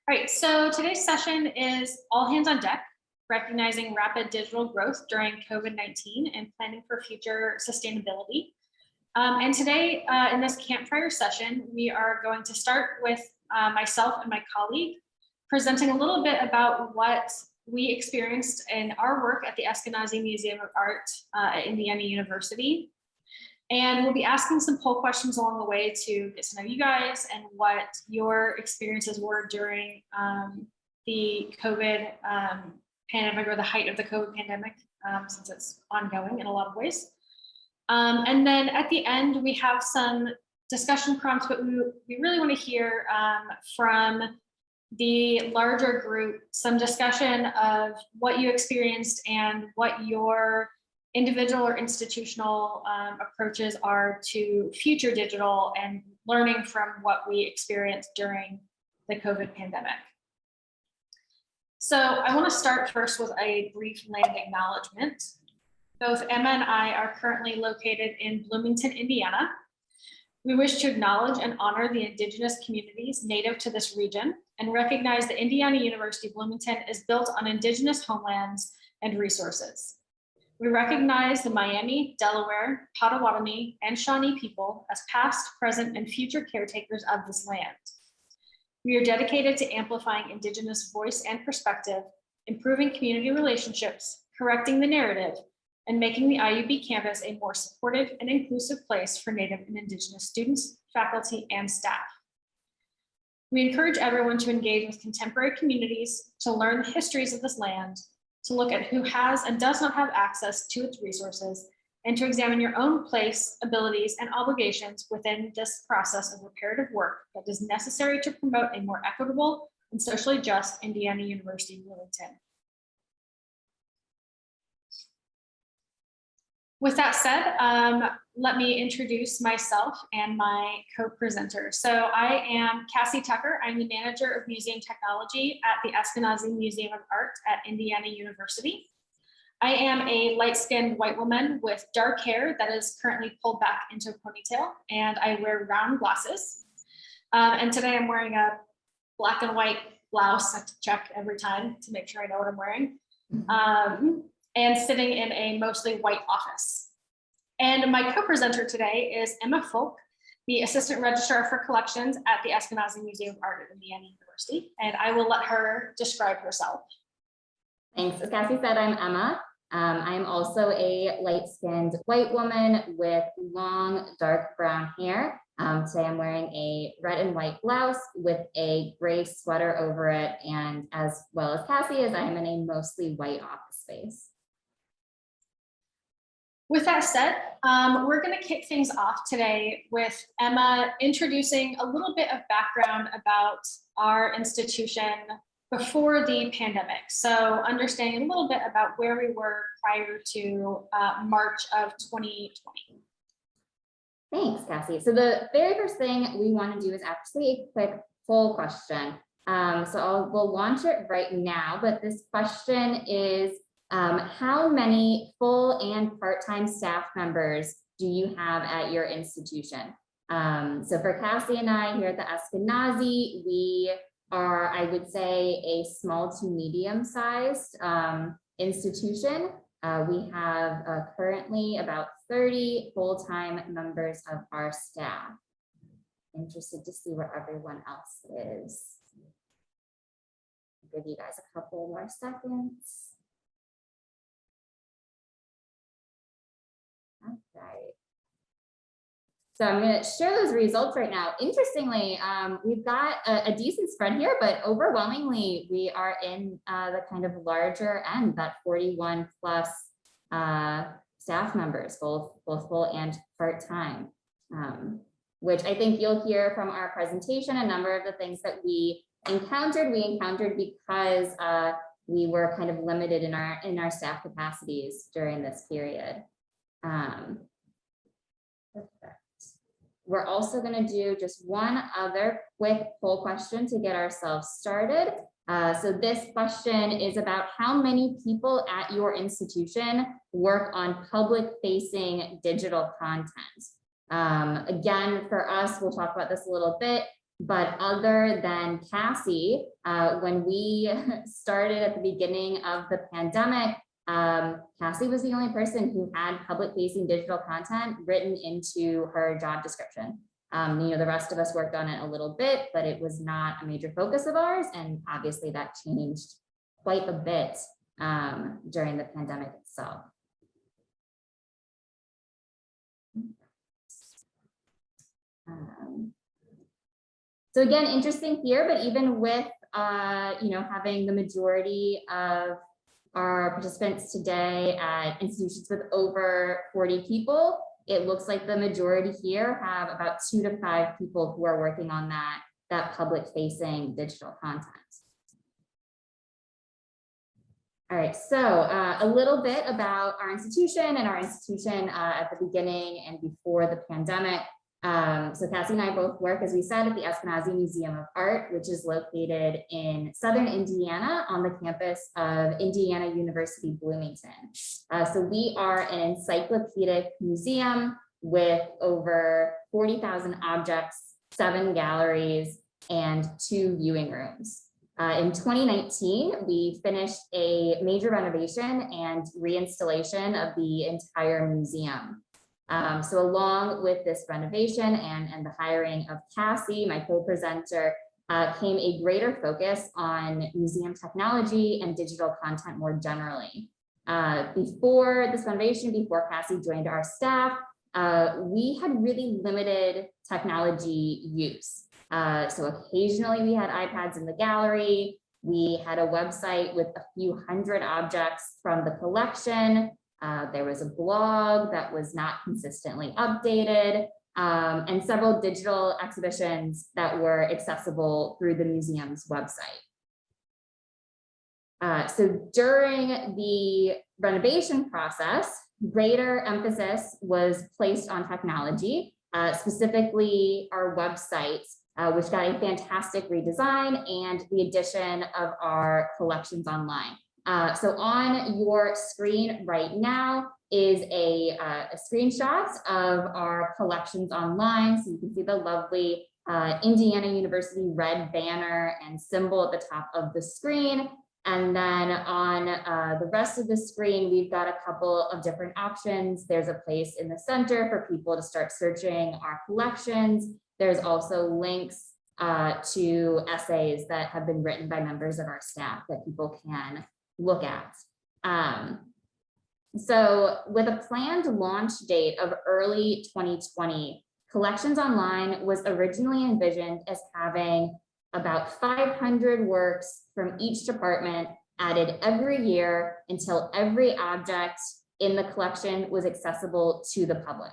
All right, so today's session is all hands on deck, recognizing rapid digital growth during COVID-19 and planning for future sustainability. And today in this campfire session, we are going to start with myself and my colleague presenting a little bit about what we experienced in our work at the Eskenazi Museum of Art at Indiana University. And we'll be asking some poll questions along the way to get to know you guys and what your experiences were during the COVID pandemic, or the height of the COVID pandemic, since it's ongoing in a lot of ways. And then at the end, we have some discussion prompts, but we really want to hear from the larger group, some discussion of what you experienced and what your individual or institutional approaches are to future digital and learning from what we experienced during the COVID pandemic. So I want to start first with a brief land acknowledgement. Both Emma and I are currently located in Bloomington, Indiana. We wish to acknowledge and honor the indigenous communities native to this region and recognize that Indiana University Bloomington is built on indigenous homelands and resources. We recognize the Miami, Delaware, Potawatomi, and Shawnee people as past, present, and future caretakers of this land. We are dedicated to amplifying indigenous voice and perspective, improving community relationships, correcting the narrative, and making the IUB campus a more supportive and inclusive place for Native and Indigenous students, faculty, and staff. We encourage everyone to engage with contemporary communities, to learn the histories of this land, to look at who has and does not have access to its resources, and to examine your own place, abilities, and obligations within this process of reparative work that is necessary to promote a more equitable and socially just Indiana University Bloomington. With that said, let me introduce myself and my co-presenter. So I am Cassi Tucker. I'm the manager of museum technology at the Eskenazi Museum of Art at Indiana University. I am a light-skinned white woman with dark hair that is currently pulled back into a ponytail, and I wear round glasses. And today I'm wearing a black and white blouse. I have to check every time to make sure I know what I'm wearing. And sitting in a mostly white office. And my co-presenter today is Emma Fulce, the Assistant Registrar for Collections at the Eskenazi Museum of Art at Indiana University, and I will let her describe herself. Thanks. As Cassie said, I'm Emma. I'm also a light-skinned white woman with long, dark brown hair. Today I'm wearing a red and white blouse with a gray sweater over it, and as well as Cassie, as I am in a mostly white office space. With that said, we're going to kick things off today with Emma introducing a little bit of background about our institution before the pandemic. So understanding a little bit about where we were prior to March of 2020. Thanks, Cassie. So the very first thing we want to do is actually a quick poll question. We'll launch it right now, but this question is, how many full and part-time staff members do you have at your institution? So for Cassie and I here at the Eskenazi, we are, I would say, a small to medium-sized institution. We have currently about 30 full-time members of our staff. Interested to see where everyone else is. I'll give you guys a couple more seconds. All right. So I'm going to share those results right now. Interestingly, we've got a decent spread here, but overwhelmingly we are in the kind of larger end, that 41 plus staff members, both full and part-time, which I think you'll hear from our presentation. A number of the things that we encountered because we were kind of limited in our staff capacities during this period. Perfect. We're also going to do just one other quick poll question to get ourselves started. So this question is about how many people at your institution work on public-facing digital content. Again, for us, we'll talk about this a little bit. But other than Cassi, when we started at the beginning of the pandemic, Cassi was the only person who had public-facing digital content written into her job description. The rest of us worked on it a little bit, but it was not a major focus of ours. And obviously that changed quite a bit during the pandemic itself. So again, interesting here, but even with having the majority of our participants today at institutions with over 40 people, it looks like the majority here have about 2 to 5 people who are working on that public-facing digital content. All right, so a little bit about our institution at the beginning and before the pandemic. So Cassi and I both work, as we said, at the Eskenazi Museum of Art, which is located in Southern Indiana on the campus of Indiana University Bloomington. So we are an encyclopedic museum with over 40,000 objects, 7 galleries, and 2 viewing rooms. In 2019, we finished a major renovation and reinstallation of the entire museum. So along with this renovation and the hiring of Cassi, my co-presenter, came a greater focus on museum technology and digital content more generally. Before this renovation, before Cassi joined our staff, we had really limited technology use. So occasionally we had iPads in the gallery. We had a website with a few hundred objects from the collection. There was a blog that was not consistently updated, and several digital exhibitions that were accessible through the museum's website. So during the renovation process, greater emphasis was placed on technology, specifically our website, which got a fantastic redesign and the addition of our collections online. So on your screen right now is a screenshot of our collections online. So you can see the lovely Indiana University red banner and symbol at the top of the screen. And then on the rest of the screen, we've got a couple of different options. There's a place in the center for people to start searching our collections. There's also links to essays that have been written by members of our staff that people can look at. So with a planned launch date of early 2020, Collections Online was originally envisioned as having about 500 works from each department added every year until every object in the collection was accessible to the public.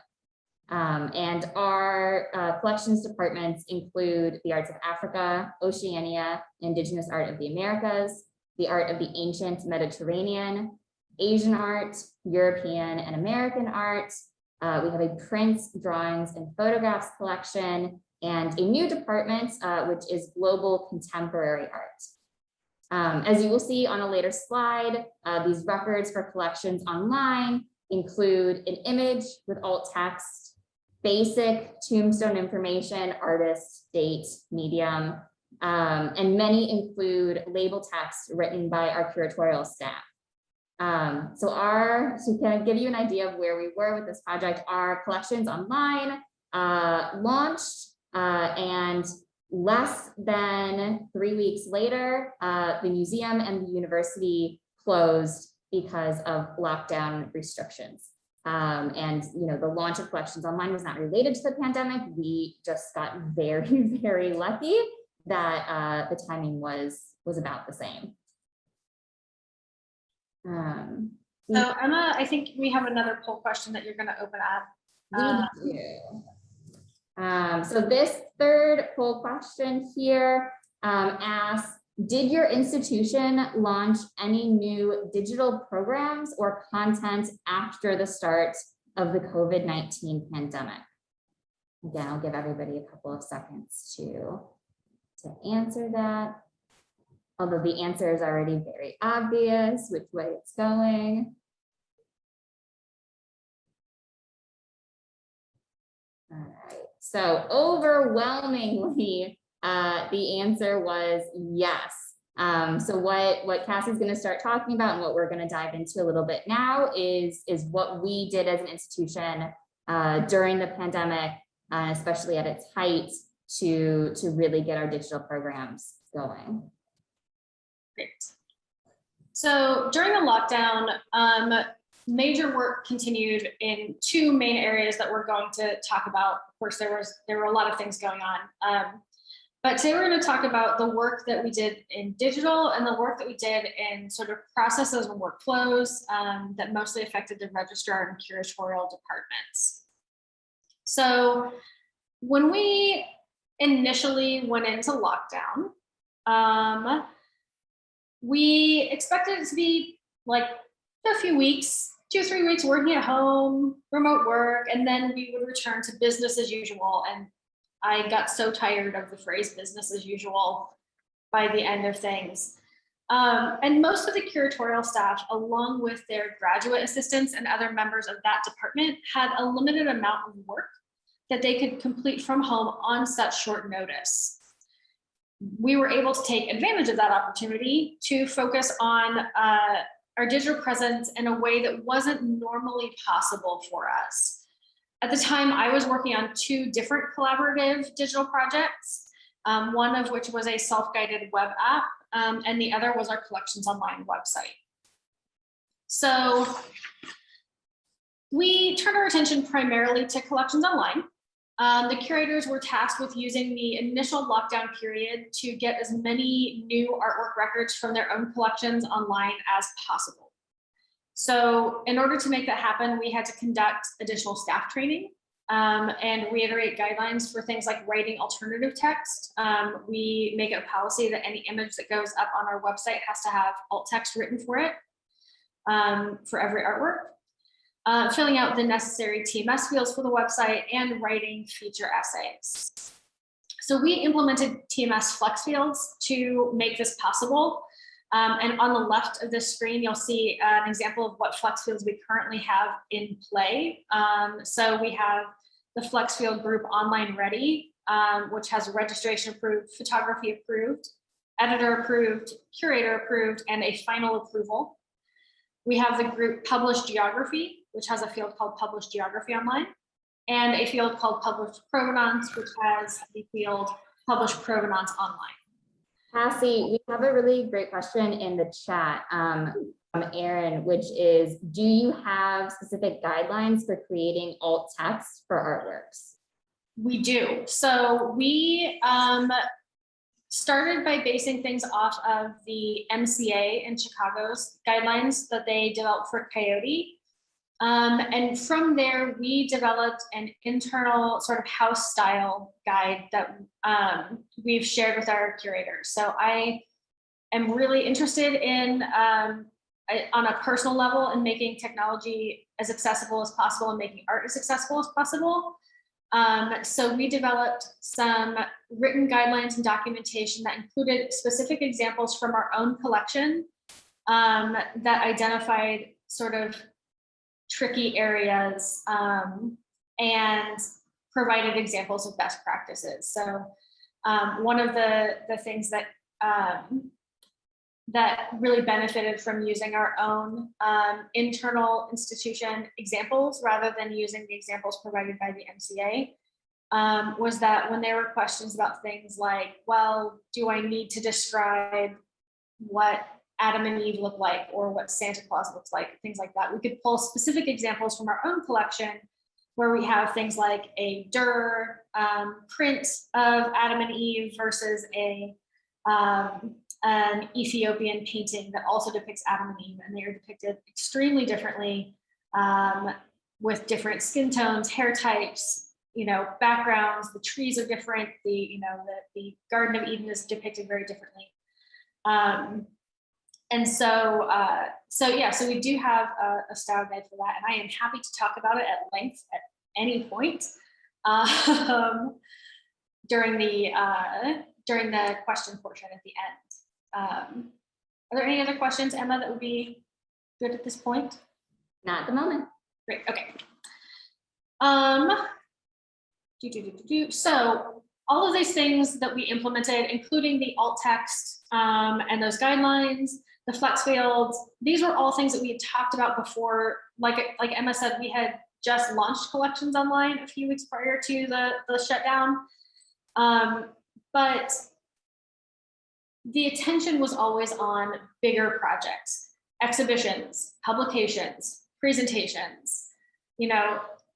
And our collections departments include the arts of Africa, Oceania, Indigenous art of the Americas, the art of the ancient Mediterranean, Asian art, European and American art. We have a prints, drawings, and photographs collection, and a new department, which is global contemporary art. As you will see on a later slide, these records for Collections Online include an image with alt text, basic tombstone information, artist, date, medium, and many include label text written by our curatorial staff. So to kind of give you an idea of where we were with this project, our Collections Online launched, and less than 3 weeks later, the museum and the university closed because of lockdown restrictions. And the launch of Collections Online was not related to the pandemic. We just got very, very lucky that the timing was about the same. So Emma, I think we have another poll question that you're going to open up. We do. So this third poll question here asks, did your institution launch any new digital programs or content after the start of the COVID-19 pandemic? Again, I'll give everybody a couple of seconds to answer that. Although the answer is already very obvious which way it's going. All right, so overwhelmingly, The answer was yes. So what Cassie's going to start talking about and what we're going to dive into a little bit now is what we did as an institution during the pandemic, especially at its height, to really get our digital programs going. Great. So during the lockdown, major work continued in two main areas that we're going to talk about. Of course, there were a lot of things going on. But today we're going to talk about the work that we did in digital and the work that we did in sort of processes and workflows that mostly affected the registrar and curatorial departments. So when we initially went into lockdown, we expected it to be like a few weeks, 2 or 3 weeks working at home, remote work, and then we would return to business as usual. And I got so tired of the phrase business as usual by the end of things. And most of the curatorial staff, along with their graduate assistants and other members of that department, had a limited amount of work that they could complete from home on such short notice. We were able to take advantage of that opportunity to focus on our digital presence in a way that wasn't normally possible for us. At the time, I was working on 2 different collaborative digital projects, one of which was a self-guided web app, and the other was our Collections Online website. So we turned our attention primarily to Collections Online. The curators were tasked with using the initial lockdown period to get as many new artwork records from their own collections online as possible. So in order to make that happen, we had to conduct additional staff training and reiterate guidelines for things like writing alternative text. We make it a policy that any image that goes up on our website has to have alt text written for it for every artwork. Filling out the necessary TMS fields for the website and writing feature essays. So we implemented TMS flex fields to make this possible. And on the left of this screen, you'll see an example of what flex fields we currently have in play. So we have the flex field group online ready, which has registration approved, photography approved, editor approved, curator approved, and a final approval. We have the group published geography, which has a field called published geography online, and a field called published provenance, which has the field published provenance online. Cassie, we have a really great question in the chat from Aaron, which is, do you have specific guidelines for creating alt text for artworks? We do. So we started by basing things off of the MCA in Chicago's guidelines that they developed for Coyote. And from there, we developed an internal sort of house style guide that we've shared with our curators. So I am really interested in, on a personal level, in making technology as accessible as possible and making art as accessible as possible. So we developed some written guidelines and documentation that included specific examples from our own collection that identified sort of tricky areas and provided examples of best practices. So one of the things that that really benefited from using our own internal institution examples rather than using the examples provided by the MCA was that when there were questions about things like, well, do I need to describe what Adam and Eve look like or what Santa Claus looks like, things like that. We could pull specific examples from our own collection where we have things like a Durer print of Adam and Eve versus an Ethiopian painting that also depicts Adam and Eve, and they are depicted extremely differently with different skin tones, hair types, backgrounds. The trees are different. The Garden of Eden is depicted very differently. And so we do have a style guide for that, and I am happy to talk about it at length at any point during the question portion at the end. Are there any other questions, Emma, that would be good at this point? Not at the moment. Great. Okay. So all of these things that we implemented, including the alt text and those guidelines, the flex fields, these were all things that we had talked about before. Like Emma said, we had just launched collections online a few weeks prior to the shutdown. But the attention was always on bigger projects, exhibitions, publications, presentations,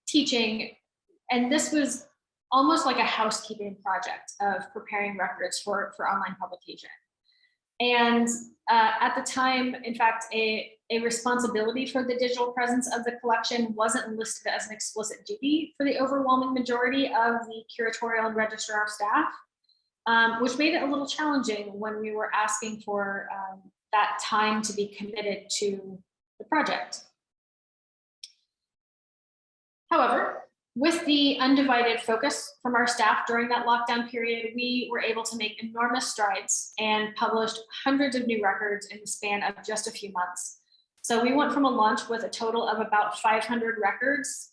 teaching. And this was almost like a housekeeping project of preparing records for online publication. And at the time, in fact, a responsibility for the digital presence of the collection wasn't listed as an explicit duty for the overwhelming majority of the curatorial and registrar staff, which made it a little challenging when we were asking for that time to be committed to the project. However, with the undivided focus from our staff during that lockdown period, we were able to make enormous strides and published hundreds of new records in the span of just a few months. So we went from a launch with a total of about 500 records,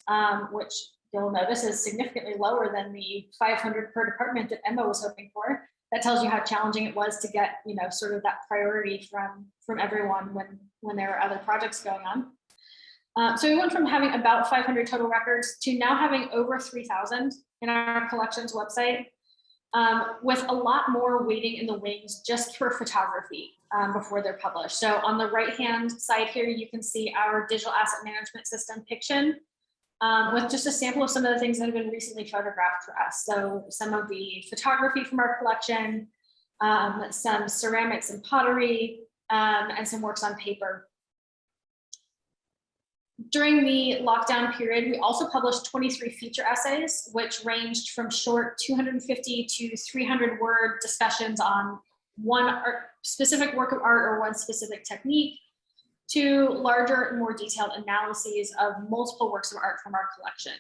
which you'll notice is significantly lower than the 500 per department that Emma was hoping for. That tells you how challenging it was to get, sort of that priority from everyone when there were other projects going on. So we went from having about 500 total records to now having over 3,000 in our collections website, with a lot more waiting in the wings just for photography before they're published. So on the right-hand side here, you can see our digital asset management system, Piction, with just a sample of some of the things that have been recently photographed for us. So some of the photography from our collection, some ceramics and pottery, and some works on paper. During the lockdown period, we also published 23 feature essays, which ranged from short 250 to 300 word discussions on one specific work of art or one specific technique, to larger and more detailed analyses of multiple works of art from our collection.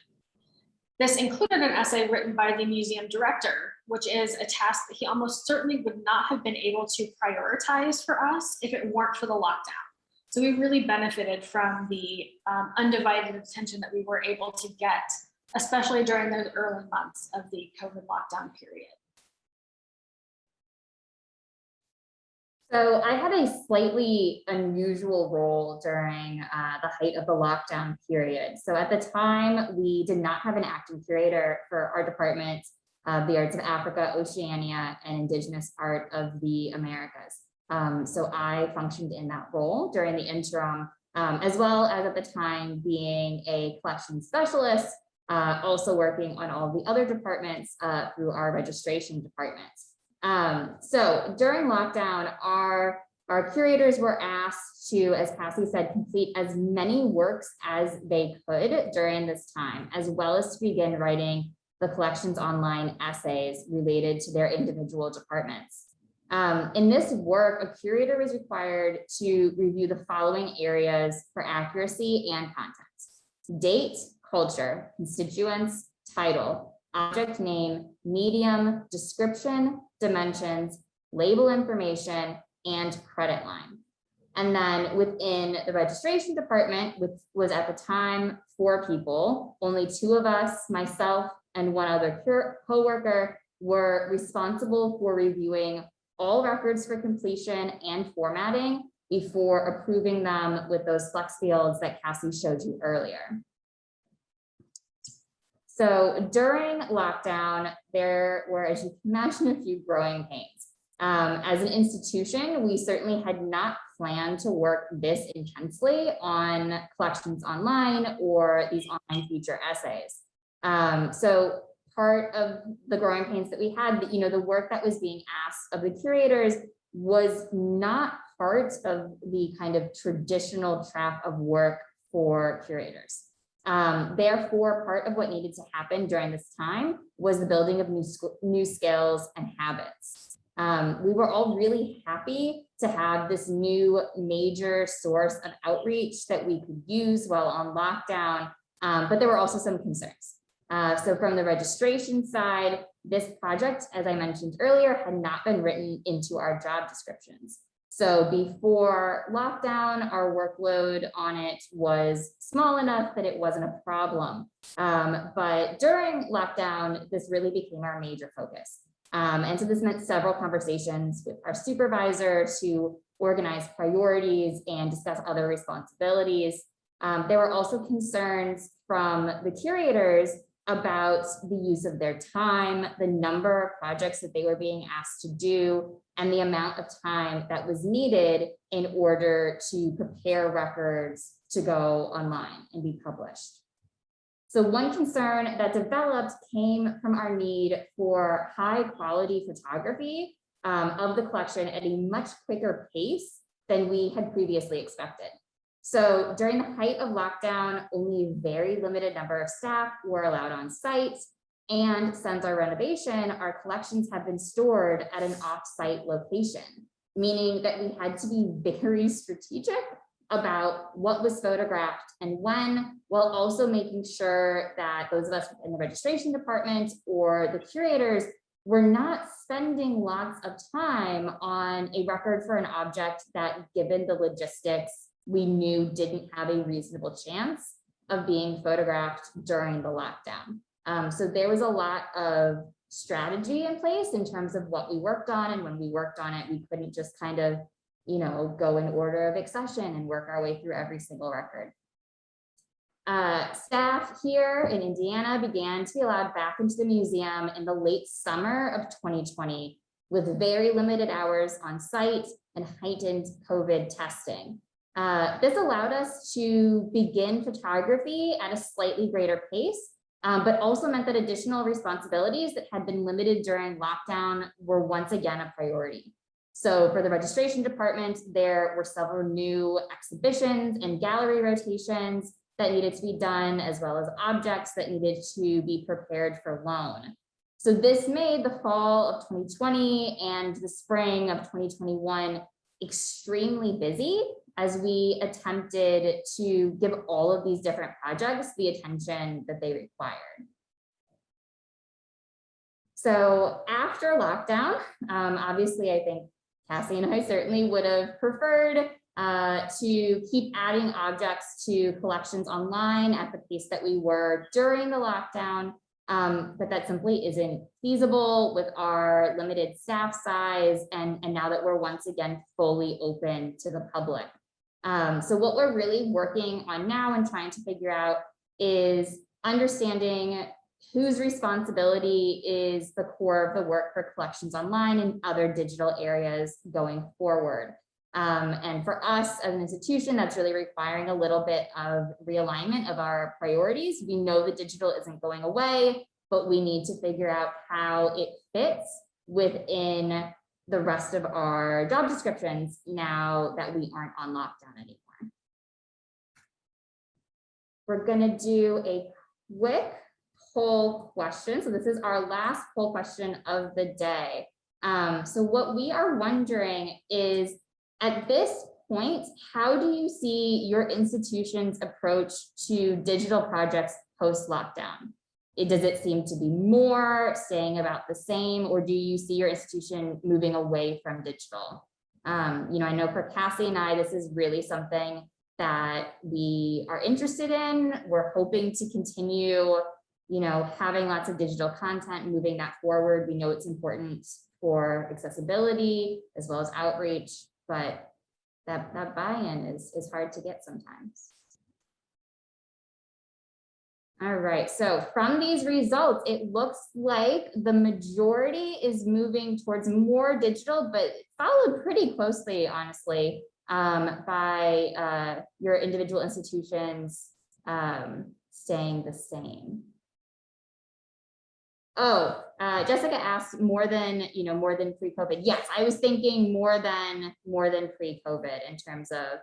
This included an essay written by the museum director, which is a task that he almost certainly would not have been able to prioritize for us if it weren't for the lockdown. So we really benefited from the undivided attention that we were able to get, especially during those early months of the COVID lockdown period. So I had a slightly unusual role during the height of the lockdown period. So at the time, we did not have an acting curator for our department of the Arts of Africa, Oceania, and Indigenous Art of the Americas. So I functioned in that role during the interim, as well as at the time being a collection specialist, also working on all the other departments through our registration department. So during lockdown, our curators were asked to, as Cassi said, complete as many works as they could during this time, as well as to begin writing the collection's online essays related to their individual departments. In this work, a curator was required to review the following areas for accuracy and context: date, culture, constituents, title, object name, medium, description, dimensions, label information, and credit line. And then within the registration department, which was at the time 4 people, only 2 of us, myself and one other co-worker, were responsible for reviewing all records for completion and formatting before approving them with those flex fields that Cassi showed you earlier. So during lockdown, there were, as you can imagine, a few growing pains. As an institution, we certainly had not planned to work this intensely on collections online or these online feature essays. So part of the growing pains that we had, the work that was being asked of the curators was not part of the kind of traditional track of work for curators. Therefore, part of what needed to happen during this time was the building of new skills and habits. We were all really happy to have this new major source of outreach that we could use while on lockdown, but there were also some concerns. So from the registration side, this project, as I mentioned earlier, had not been written into our job descriptions. So before lockdown, our workload on it was small enough that it wasn't a problem. But during lockdown, this really became our major focus. And so this meant several conversations with our supervisor to organize priorities and discuss other responsibilities. There were also concerns from the curators about the use of their time, the number of projects that they were being asked to do, and the amount of time that was needed in order to prepare records to go online and be published. So one concern that developed came from our need for high quality photography of the collection at a much quicker pace than we had previously expected. So during the height of lockdown, only a very limited number of staff were allowed on site. And since our renovation, our collections have been stored at an off-site location, meaning that we had to be very strategic about what was photographed and when, while also making sure that those of us in the registration department or the curators were not spending lots of time on a record for an object that, given the logistics, we knew didn't have a reasonable chance of being photographed during the lockdown. So there was a lot of strategy in place in terms of what we worked on, and when we worked on it, we couldn't just kind of, go in order of accession and work our way through every single record. Staff here in Indiana began to be allowed back into the museum in the late summer of 2020 with very limited hours on site and heightened COVID testing. This allowed us to begin photography at a slightly greater pace, but also meant that additional responsibilities that had been limited during lockdown were once again a priority. So for the registration department, there were several new exhibitions and gallery rotations that needed to be done, as well as objects that needed to be prepared for loan. So this made the fall of 2020 and the spring of 2021 extremely busy as we attempted to give all of these different projects the attention that they required. So after lockdown, obviously, I think Cassie and I certainly would have preferred to keep adding objects to collections online at the pace that we were during the lockdown, but that simply isn't feasible with our limited staff size and now that we're once again fully open to the public. So what we're really working on now and trying to figure out is understanding whose responsibility is the core of the work for collections online and other digital areas going forward. And for us as an institution, that's really requiring a little bit of realignment of our priorities. We know the digital isn't going away, but we need to figure out how it fits within the rest of our job descriptions now that we aren't on lockdown anymore. We're going to do a quick poll question. So this is our last poll question of the day. So what we are wondering is, at this point, how do you see your institution's approach to digital projects post-lockdown? Does it seem to be more, staying about the same, or do you see your institution moving away from digital? I know for Cassie and I, this is really something that we are interested in. We're hoping to continue, having lots of digital content, moving that forward. We know it's important for accessibility as well as outreach, but that buy-in is hard to get sometimes. All right, so from these results, it looks like the majority is moving towards more digital, but followed pretty closely, honestly, by your individual institutions staying the same. Oh, Jessica asked more than pre-COVID. Yes, I was thinking more than pre-COVID in terms of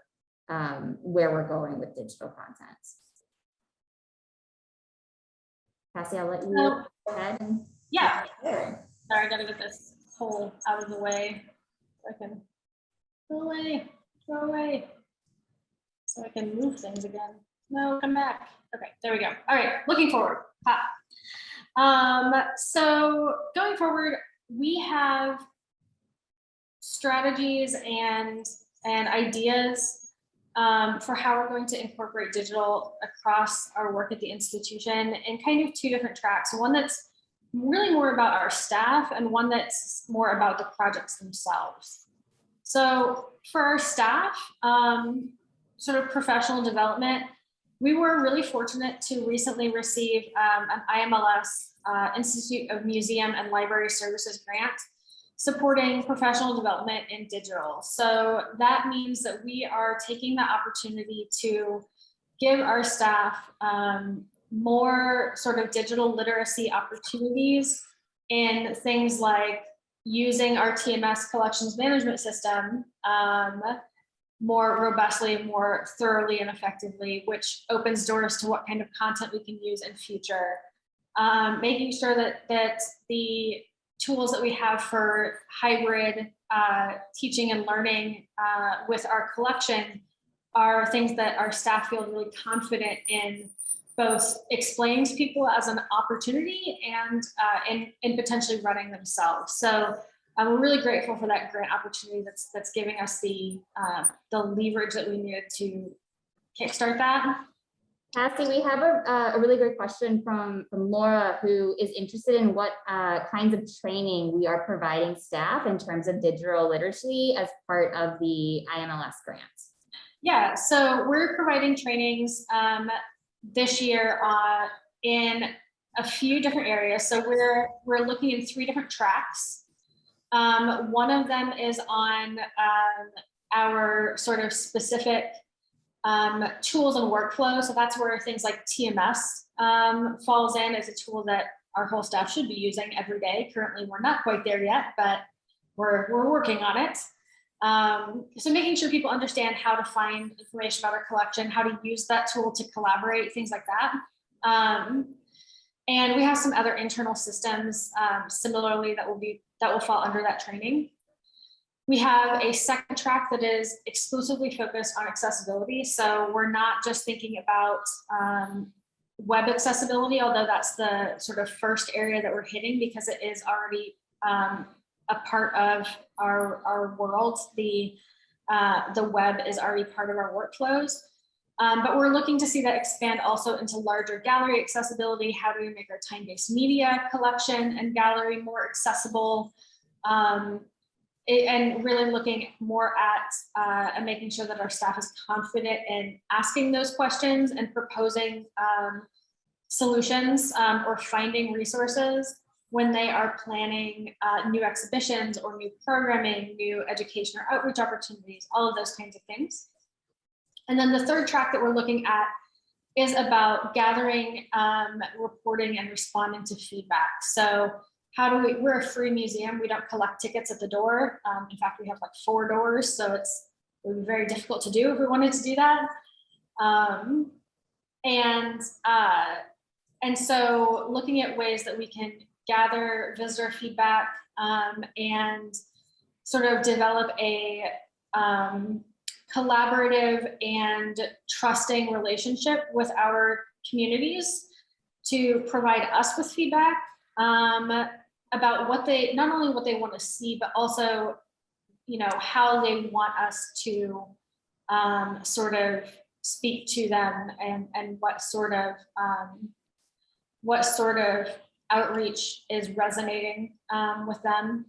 where we're going with digital content. Cassie, I'll let you go ahead. Yeah. Sorry, I gotta get this hole out of the way so I can go away, so I can move things again. No, come back. Okay, there we go. All right, looking forward. So going forward, we have strategies and ideas for how we're going to incorporate digital across our work at the institution in kind of two different tracks. One that's really more about our staff and one that's more about the projects themselves. So for our staff, sort of professional development, we were really fortunate to recently receive an IMLS Institute of Museum and Library Services grant supporting professional development in digital. So that means that we are taking the opportunity to give our staff more sort of digital literacy opportunities in things like using our TMS collections management system more robustly, more thoroughly and effectively, which opens doors to what kind of content we can use in future. Making sure that the tools that we have for hybrid teaching and learning with our collection are things that our staff feel really confident in both explaining to people as an opportunity and in potentially running themselves. So we're really grateful for that grant opportunity that's giving us the leverage that we needed to kickstart that. Cassie, we have a really great question from Laura, who is interested in what kinds of training we are providing staff in terms of digital literacy as part of the IMLS grant. Yeah, so we're providing trainings this year in a few different areas. So we're looking in 3 different tracks. One of them is on our sort of specific tools and workflow. So that's where things like TMS falls in as a tool that our whole staff should be using every day. Currently, we're not quite there yet, but we're working on it. So making sure people understand how to find information about our collection, how to use that tool to collaborate, things like that. And we have some other internal systems similarly that will fall under that training. We have a second track that is exclusively focused on accessibility. So we're not just thinking about web accessibility, although that's the sort of first area that we're hitting because it is already a part of our world. The web is already part of our workflows. But we're looking to see that expand also into larger gallery accessibility. How do we make our time-based media collection and gallery more accessible? And really looking more at and making sure that our staff is confident in asking those questions and proposing solutions or finding resources when they are planning new exhibitions or new programming, new education or outreach opportunities, all of those kinds of things. And then the third track that we're looking at is about gathering, reporting, and responding to feedback. So how do we're a free museum. We don't collect tickets at the door. In fact, we have like 4 doors. So it would be very difficult to do if we wanted to do that. And so looking at ways that we can gather visitor feedback and sort of develop a collaborative and trusting relationship with our communities to provide us with feedback about not only what they want to see, but also, how they want us to sort of speak to them and what sort of outreach is resonating with them.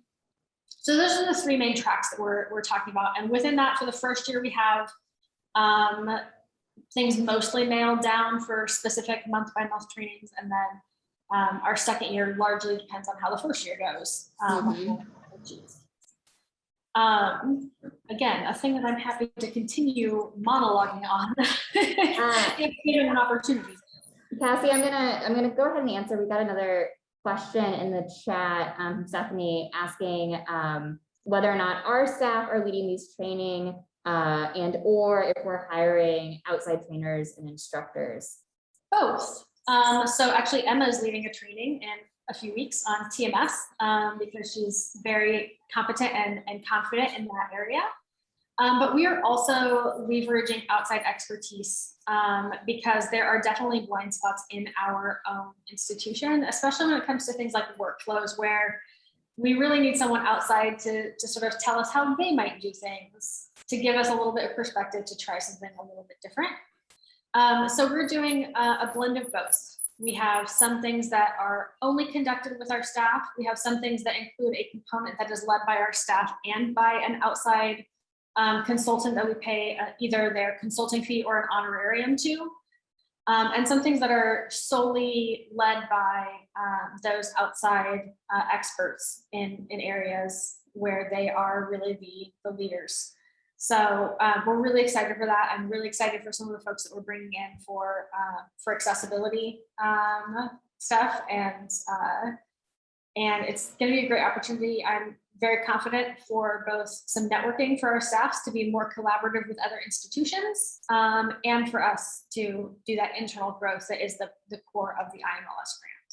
So those are the 3 main tracks that we're talking about. And within that, for the first year, we have things mostly nailed down for specific month-by-month trainings. And then our second year largely depends on how the first year goes. Again, a thing that I'm happy to continue monologuing on if given an opportunity. Cassie, I'm gonna go ahead and answer. We got another question in the chat from Stephanie asking whether or not our staff are leading these training and or if we're hiring outside trainers and instructors. Both. So actually Emma is leading a training in a few weeks on TMS because she's very competent and confident in that area. But we are also leveraging outside expertise because there are definitely blind spots in our own institution, especially when it comes to things like workflows where we really need someone outside to sort of tell us how they might do things, to give us a little bit of perspective to try something a little bit different. So we're doing a blend of both. We have some things that are only conducted with our staff. We have some things that include a component that is led by our staff and by an outside consultant that we pay either their consulting fee or an honorarium to. And some things that are solely led by those outside experts in areas where they are really the leaders. So we're really excited for that. I'm really excited for some of the folks that we're bringing in for accessibility stuff, and it's going to be a great opportunity. I'm very confident for both some networking for our staffs to be more collaborative with other institutions, and for us to do that internal growth that is the core of the IMLS grant.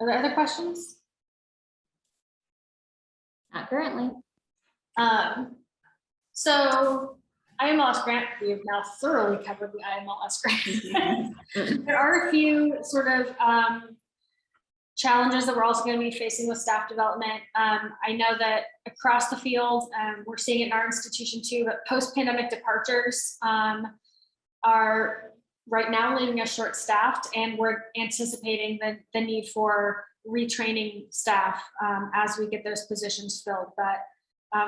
Are there other questions? Not currently. So IMLS grant, we have now thoroughly covered the IMLS grant. There are a few sort of challenges that we're also going to be facing with staff development. I know that across the field, we're seeing it in our institution too, but post-pandemic departures are right now leaving us short-staffed, and we're anticipating the need for retraining staff as we get those positions filled. But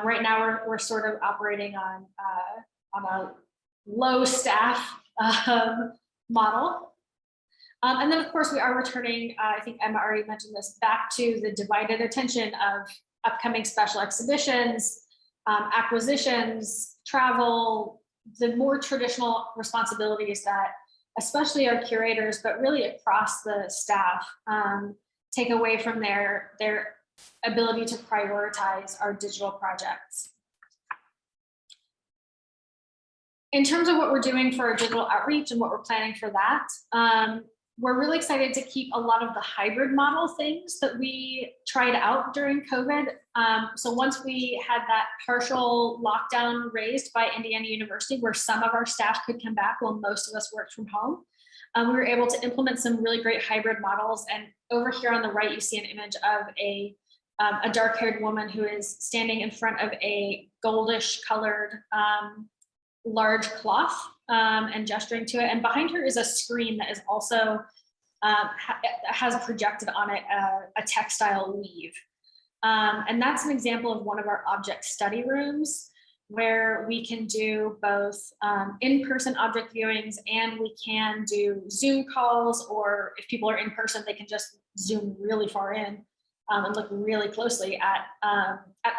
right now we're sort of operating on a low staff model. And then of course we are returning, I think Emma already mentioned this, back to the divided attention of upcoming special exhibitions, acquisitions, travel, the more traditional responsibilities that especially our curators, but really across the staff, take away from their ability to prioritize our digital projects. In terms of what we're doing for our digital outreach and what we're planning for that, we're really excited to keep a lot of the hybrid model things that we tried out during COVID. So once we had that partial lockdown raised by Indiana University, where some of our staff could come back while most of us worked from home, we were able to implement some really great hybrid models. And over here on the right, you see an image of a dark-haired woman who is standing in front of a goldish colored large cloth and gesturing to it. And behind her is a screen that is also has projected on it a textile weave. And that's an example of one of our object study rooms, where we can do both in-person object viewings, and we can do Zoom calls, or if people are in person, they can just zoom really far in and look really closely at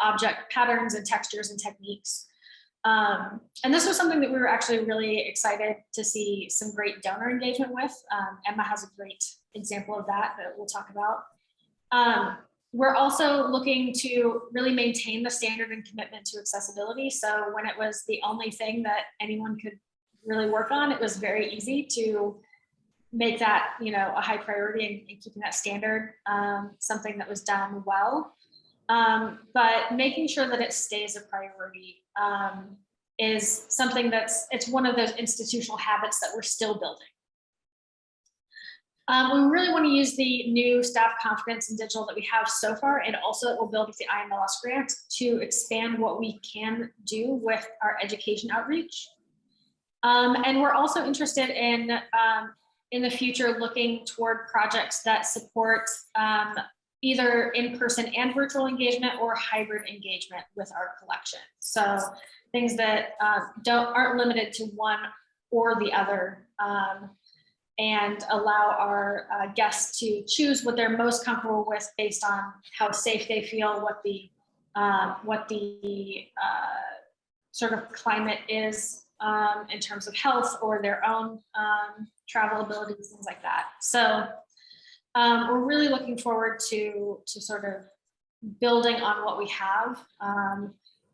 object patterns and textures and techniques. And this was something that we were actually really excited to see some great donor engagement with. Emma has a great example of that we'll talk about. We're also looking to really maintain the standard and commitment to accessibility. So when it was the only thing that anyone could really work on, it was very easy to make that, a high priority and keeping that standard something that was done well. But making sure that it stays a priority is something it's one of those institutional habits that we're still building. We really want to use the new staff confidence in digital that we have so far, and also that we'll build with the IMLS grant, to expand what we can do with our education outreach. And we're also interested in the future looking toward projects that support either in-person and virtual engagement, or hybrid engagement with our collection. So things that aren't limited to one or the other, and allow our guests to choose what they're most comfortable with based on how safe they feel, what the sort of climate is in terms of health, or their own travel abilities, things like that. So we're really looking forward to sort of building on what we have.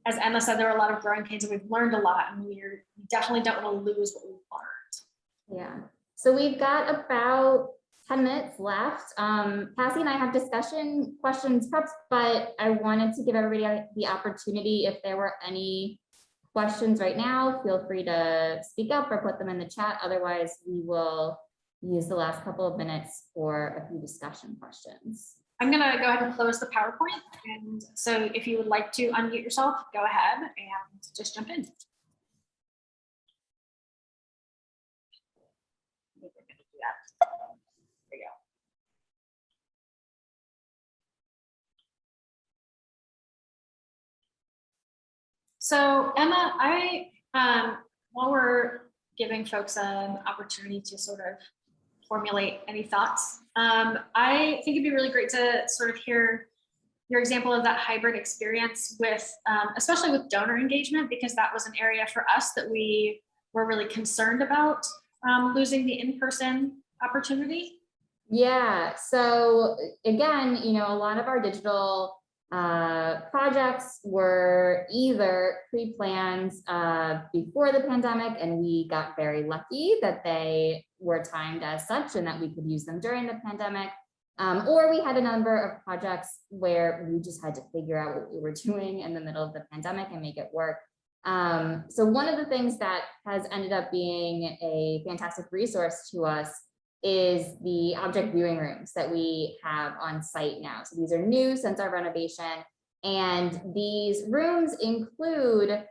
As Emma said, there are a lot of growing pains, and we've learned a lot, and we definitely don't want to lose what we've learned. Yeah. So we've got about 10 minutes left. Cassie and I have discussion questions prepped, but I wanted to give everybody the opportunity. If there were any questions right now, feel free to speak up or put them in the chat. Otherwise, we will use the last couple of minutes for a few discussion questions. I'm gonna go ahead and close the PowerPoint. And so if you would like to unmute yourself, go ahead and just jump in. I think we're gonna do that. There you go. So Emma, while we're giving folks an opportunity to sort of formulate any thoughts, I think it'd be really great to sort of hear your example of that hybrid experience with, especially with donor engagement, because that was an area for us that we were really concerned about losing the in-person opportunity. Yeah, so again, you know, a lot of our digital projects were either pre-planned before the pandemic, and we got very lucky that they were timed as such and that we could use them during the pandemic, or we had a number of projects where we just had to figure out what we were doing in the middle of the pandemic and make it work. So one of the things that has ended up being a fantastic resource to us is the object viewing rooms that we have on site now. So these are new since our renovation, and these rooms include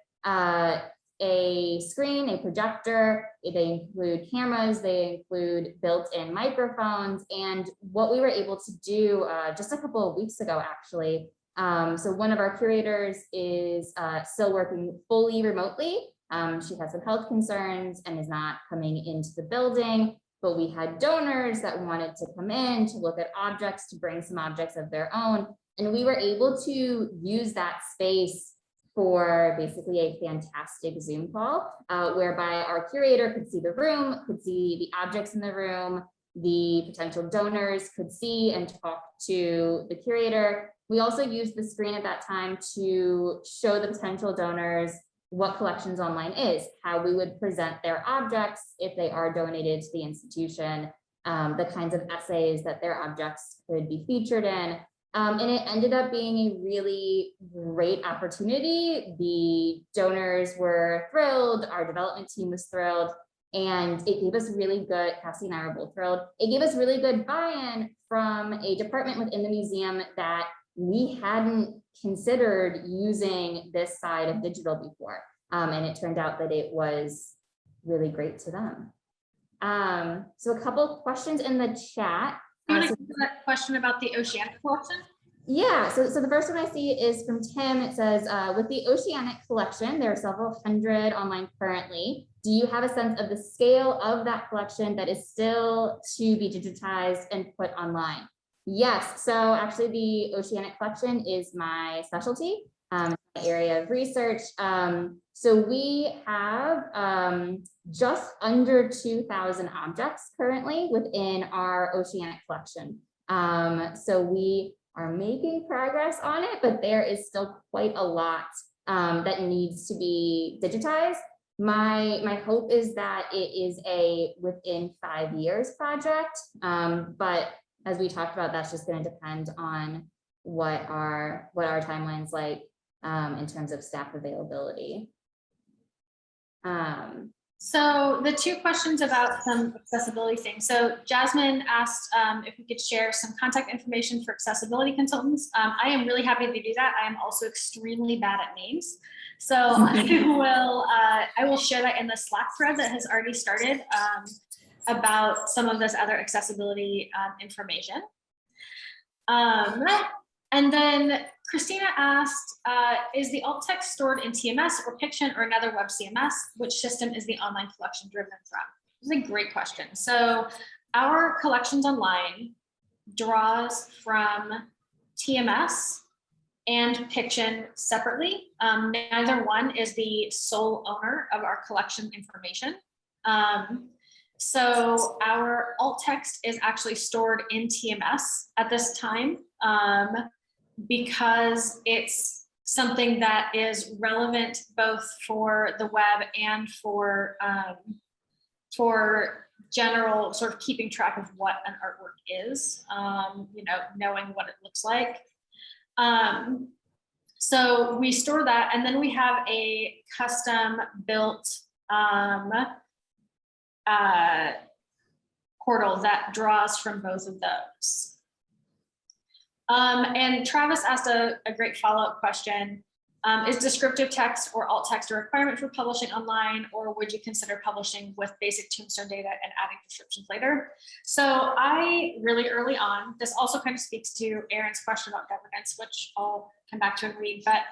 a screen, a projector, they include cameras, they include built-in microphones. And what we were able to do just a couple of weeks ago, actually, so one of our curators is still working fully remotely. She has some health concerns and is not coming into the building, but we had donors that wanted to come in to look at objects, to bring some objects of their own. And we were able to use that space for basically a fantastic Zoom call, whereby our curator could see the room, could see the objects in the room, the potential donors could see and talk to the curator. We also used the screen at that time to show the potential donors what Collections Online is, how we would present their objects if they are donated to the institution, the kinds of essays that their objects could be featured in. And it ended up being a really great opportunity. The donors were thrilled, our development team was thrilled, and it gave us really good, Cassi and I were both thrilled, it gave us really good buy-in from a department within the museum that we hadn't considered using this side of digital before. And it turned out that it was really great to them. So a couple of questions in the chat. You want to answer that question about the Oceanic collection? Yeah, so the first one I see is from Tim. It says, with the Oceanic collection, there are several hundred online currently. Do you have a sense of the scale of that collection that is still to be digitized and put online? Yes, so actually the Oceanic collection is my specialty, my area of research. So we have just under 2,000 objects currently within our Oceanic collection. So we are making progress on it, but there is still quite a lot that needs to be digitized. My hope is that it is a within 5 years project, but as we talked about, that's just going to depend on what our timeline's like in terms of staff availability. So the two questions about some accessibility things. So Jasmine asked if we could share some contact information for accessibility consultants. I am really happy to do that. I am also extremely bad at names. So I will share that in the Slack thread that has already started about some of this other accessibility information. And then Christina asked, is the alt text stored in TMS or Piction or another web CMS? Which system is the online collection driven from? This is a great question. So our Collections Online draws from TMS and Piction separately. Neither one is the sole owner of our collection information. So our alt text is actually stored in TMS at this time because it's something that is relevant both for the web and for general sort of keeping track of what an artwork is, you know, knowing what it looks like. So we store that, and then we have a custom built portal that draws from both of those. And Travis asked a great follow-up question. Is descriptive text or alt text a requirement for publishing online, or would you consider publishing with basic tombstone data and adding descriptions later? So I really early on, this also kind of speaks to Aaron's question about governance, which I'll come back to and read, but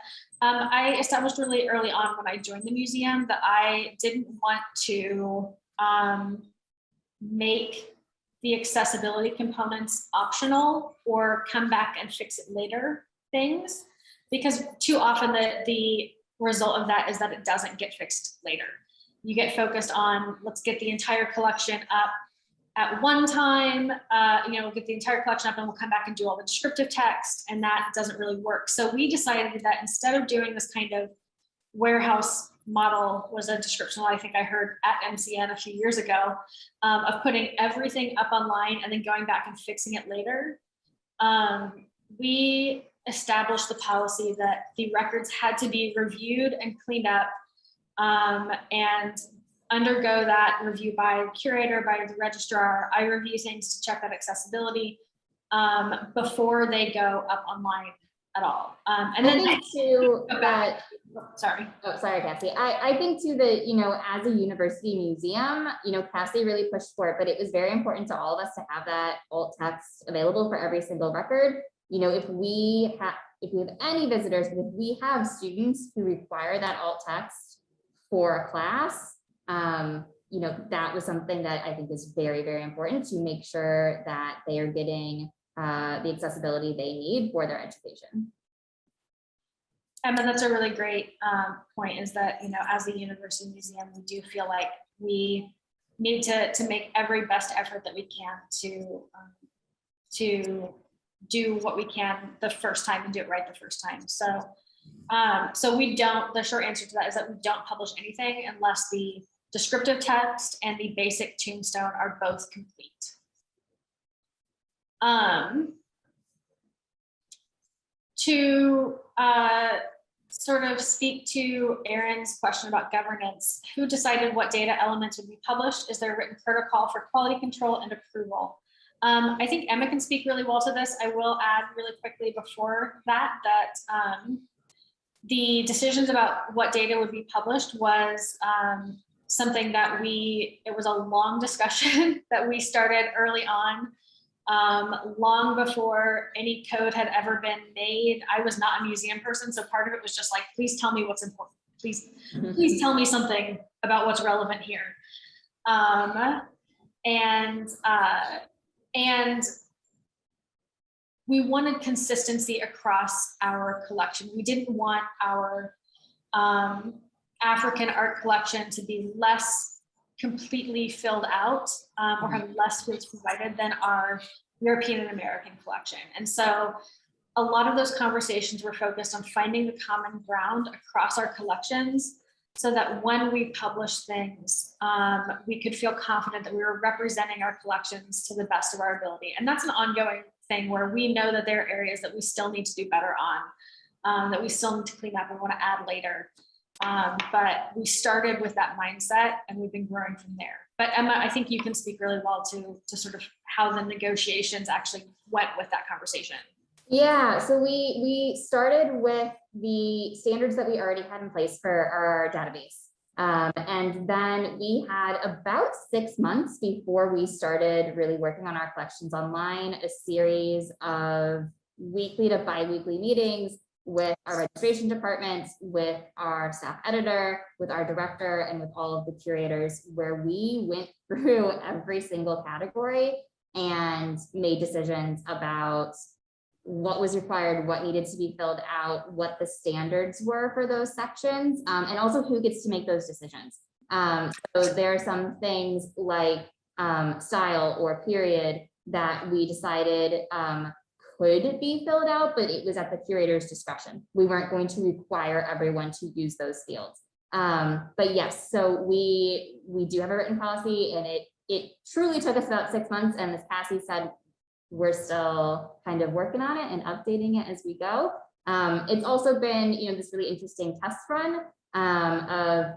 I established really early on when I joined the museum that I didn't want to make the accessibility components optional or come back and fix it later things, because too often the result of that is that it doesn't get fixed later. You get focused on, let's get the entire collection up at one time, we'll get the entire collection up and we'll come back and do all the descriptive text, and that doesn't really work. So we decided that instead of doing this kind of warehouse model, was a description I think I heard at MCN a few years ago, of putting everything up online and then going back and fixing it later, we established the policy that the records had to be reviewed and cleaned up and undergo that review by the curator, by the registrar. I review things to check that accessibility before they go up online at all. And then too that, sorry. Oh, sorry, Cassie. I think too that, as a university museum, Cassie really pushed for it, but it was very important to all of us to have that alt text available for every single record. If we have any visitors, but if we have students who require that alt text for a class, that was something that I think is very, very important to make sure that they are getting the accessibility they need for their education. Emma, that's a really great point, is that, as a university museum, we do feel like we need to make every best effort that we can to do what we can the first time and do it right the first time. So we don't, the short answer to that is that we don't publish anything unless the descriptive text and the basic tombstone are both complete. To sort of speak to Aaron's question about governance, who decided what data elements would be published? Is there a written protocol for quality control and approval? I think Emma can speak really well to this. I will add really quickly before that the decisions about what data would be published was something that it was a long discussion that we started early on, long before any code had ever been made. I was not a museum person, so part of it was just like, please tell me what's important. Please tell me something about what's relevant here. And we wanted consistency across our collection. We didn't want our African art collection to be less completely filled out or have less space provided than our European and American collection. And so a lot of those conversations were focused on finding the common ground across our collections, so that when we publish things, we could feel confident that we were representing our collections to the best of our ability. And that's an ongoing thing where we know that there are areas that we still need to do better on, that we still need to clean up and want to add later. But we started with that mindset and we've been growing from there. But Emma, I think you can speak really well to sort of how the negotiations actually went with that conversation. Yeah, so we started with the standards that we already had in place for our database. And then we had about 6 months before we started really working on our collections online, a series of weekly to bi-weekly meetings with our registration department, with our staff editor, with our director, and with all of the curators, where we went through every single category and made decisions about what was required, what needed to be filled out, what the standards were for those sections, and also who gets to make those decisions. So there are some things like style or period that we decided could be filled out, but it was at the curator's discretion. We weren't going to require everyone to use those fields. But yes, so we do have a written policy, and it truly took us about 6 months. And as Cassie said, we're still kind of working on it and updating it as we go. It's also been, this really interesting test run of,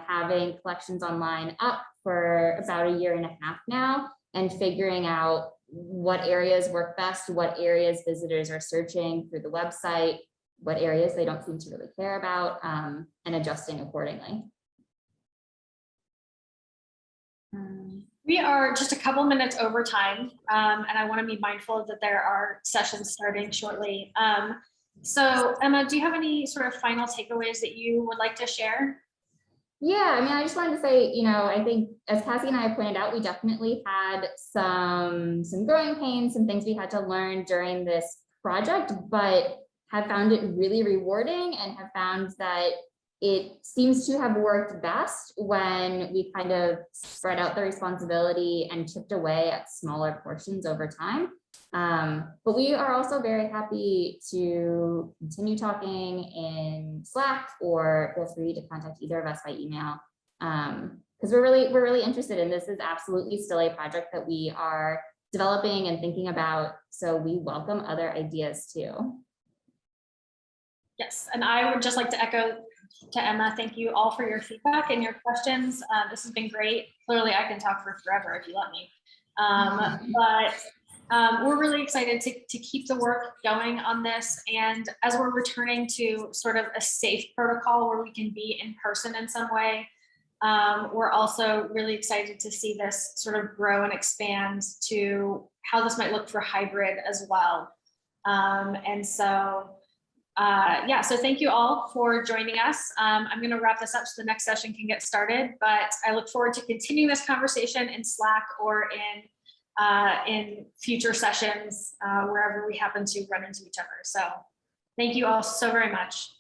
having collections online up for about 1.5 years now. and figuring out what areas work best, what areas visitors are searching through the website, what areas they don't seem to really care about, and adjusting accordingly. We are just a couple minutes over time, and I want to be mindful that there are sessions starting shortly. So Emma, do you have any sort of final takeaways that you would like to share? Yeah, I mean, I just wanted to say, I think as Cassie and I pointed out, we definitely had some growing pains, some things we had to learn during this project, but have found it really rewarding and have found that it seems to have worked best when we kind of spread out the responsibility and chipped away at smaller portions over time. But we are also very happy to continue talking in Slack, or feel free to contact either of us by email, because we're really interested in this. Is absolutely still a project that we are developing and thinking about, so we welcome other ideas too. Yes, and I would just like to echo to Emma, thank you all for your feedback and your questions. This has been great. Clearly, I can talk for forever if you let me. But we're really excited to keep the work going on this. And as we're returning to sort of a safe protocol where we can be in person in some way, we're also really excited to see this sort of grow and expand to how this might look for hybrid as well. And so, yeah, so thank you all for joining us. I'm going to wrap this up so the next session can get started, but I look forward to continuing this conversation in Slack or in future sessions, wherever we happen to run into each other. So thank you all so very much.